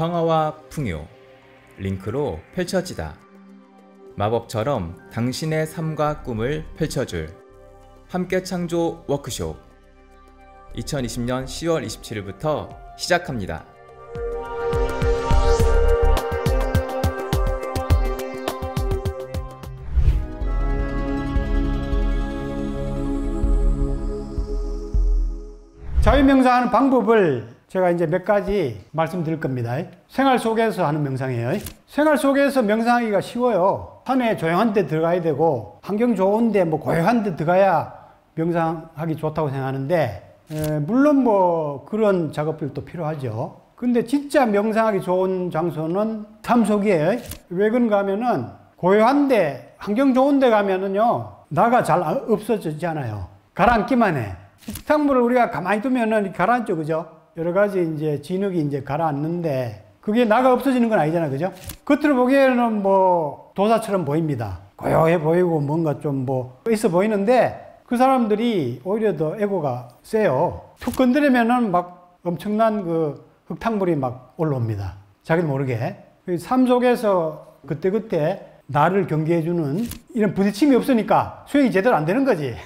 평화와 풍요, 링크로 펼쳐지다. 마법처럼 당신의 삶과 꿈을 펼쳐줄 함께 창조 워크숍 2020년 10월 27일부터 시작합니다. 자유명상하는 방법을 제가 이제 몇 가지 말씀드릴 겁니다. 생활 속에서 하는 명상이에요. 생활 속에서 명상하기가 쉬워요. 산에 조용한 데 들어가야 되고 환경 좋은데 고요한 데 들어가야 명상하기 좋다고 생각하는데 물론 그런 작업들도 필요하죠. 근데 진짜 명상하기 좋은 장소는 삶 속이에요. 왜 그런가 하면은 고요한 데 환경 좋은 데 가면은요 나가 잘 없어지지 않아요. 가라앉기만 해. 흙탕물을 우리가 가만히 두면은 가라앉죠, 그죠? 여러 가지 이제 진흙이 이제 가라앉는데 그게 나가 없어지는 건 아니잖아, 그죠? 겉으로 보기에는 도사처럼 보입니다. 고요해 보이고 뭔가 좀 있어 보이는데 그 사람들이 오히려 더 에고가 세요. 툭 건드리면은 엄청난 그 흙탕물이 올라옵니다. 자기도 모르게. 삶 속에서 그때그때 나를 경계해주는 이런 부딪힘이 없으니까 수행이 제대로 안 되는 거지.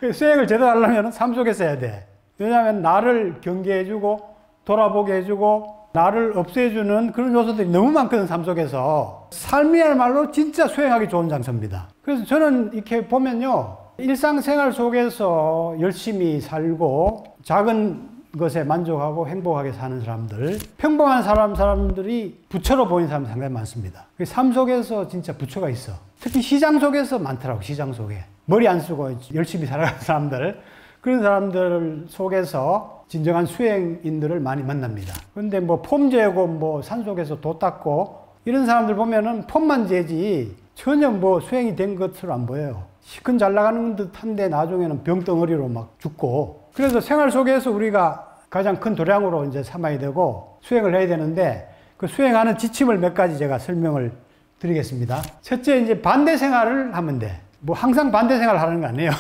수행을 제대로 하려면 삶 속에서 해야 돼. 왜냐하면 나를 경계해주고 돌아보게 해주고 나를 없애주는 그런 요소들이 너무 많거든. 삶 속에서 삶이야말로 진짜 수행하기 좋은 장소입니다. 그래서 저는 이렇게 보면요 일상생활 속에서 열심히 살고 작은 것에 만족하고 행복하게 사는 사람들, 평범한 사람들이 부처로 보이는 사람이 상당히 많습니다. 삶 속에서 진짜 부처가 있어. 특히 시장 속에서 많더라고. 시장 속에 머리 안 쓰고 열심히 살아가는 사람들, 그런 사람들 속에서 진정한 수행인들을 많이 만납니다. 그런데 폼 재고 산속에서 도 닦고 이런 사람들 보면은 폼만 재지 전혀 수행이 된 것으로 안 보여요. 시큰 잘 나가는 듯한데 나중에는 병덩어리로 죽고. 그래서 생활 속에서 우리가 가장 큰 도량으로 이제 삼아야 되고 수행을 해야 되는데 그 수행하는 지침을 몇 가지 제가 설명을 드리겠습니다. 첫째, 이제 반대 생활을 하면 돼. 항상 반대 생활을 하는 거 아니에요.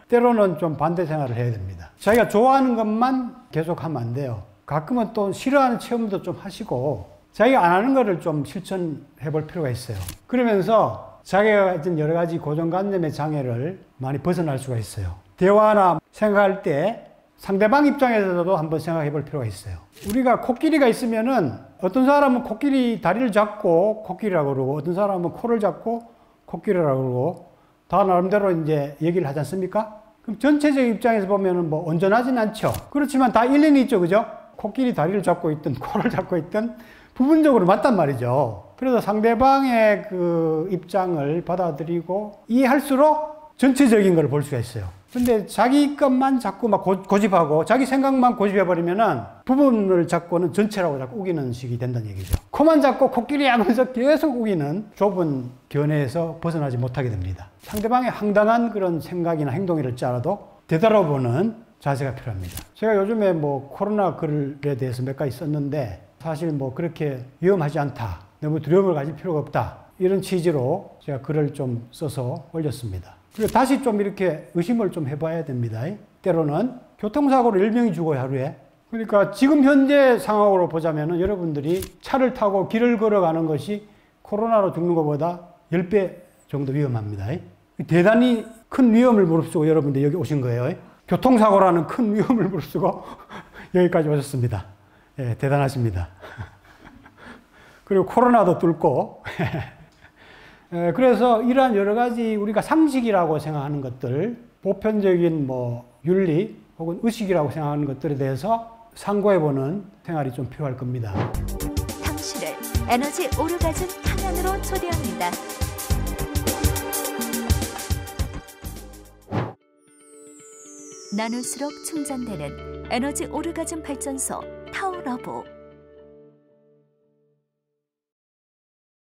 때로는 좀 반대 생활을 해야 됩니다. 자기가 좋아하는 것만 계속 하면 안 돼요. 가끔은 또 싫어하는 체험도 좀 하시고 자기가 안 하는 거를 좀 실천해 볼 필요가 있어요. 그러면서 자기가 가진 여러 가지 고정관념의 장애를 많이 벗어날 수가 있어요. 대화나 생각할 때 상대방 입장에서도 한번 생각해 볼 필요가 있어요. 우리가 코끼리가 있으면은 어떤 사람은 코끼리 다리를 잡고 코끼리라고 그러고 어떤 사람은 코를 잡고 코끼리라고 그러고 다 나름대로 이제 얘기를 하지 않습니까? 그럼 전체적 입장에서 보면은 온전하진 않죠. 그렇지만 다 일리는 있죠, 그죠? 코끼리 다리를 잡고 있든 코를 잡고 있든 부분적으로 맞단 말이죠. 그래서 상대방의 그 입장을 받아들이고 이해할수록 전체적인 걸 볼 수가 있어요. 근데 자기 것만 자꾸 고집하고 자기 생각만 고집해버리면은 부분을 잡고는 전체라고 자꾸 우기는 식이 된다는 얘기죠. 코만 잡고 코끼리 하면서 계속 우기는 좁은 견해에서 벗어나지 못하게 됩니다. 상대방의 황당한 그런 생각이나 행동일지라도 되돌아보는 자세가 필요합니다. 제가 요즘에 코로나 글에 대해서 몇 가지 썼는데 사실 그렇게 위험하지 않다. 너무 두려움을 가질 필요가 없다. 이런 취지로 제가 글을 좀 써서 올렸습니다. 그리고 다시 좀 이렇게 의심을 좀 해봐야 됩니다. 때로는 교통사고로 10명이 죽어요, 하루에. 그러니까 지금 현재 상황으로 보자면은 여러분들이 차를 타고 길을 걸어가는 것이 코로나로 죽는 것보다 10배 정도 위험합니다. 대단히 큰 위험을 무릅쓰고 여러분들 여기 오신 거예요. 교통사고라는 큰 위험을 무릅쓰고 여기까지 오셨습니다. 예, 대단하십니다. 그리고 코로나도 뚫고 그래서 이러한 여러 가지 우리가 상식이라고 생각하는 것들, 보편적인 윤리 혹은 의식이라고 생각하는 것들에 대해서 상고해보는 생활이 좀 필요할 겁니다. 당신을 에너지 오르가즘 탕양으로 초대합니다. 나눌수록 충전되는 에너지 오르가즘 발전소 타오러브.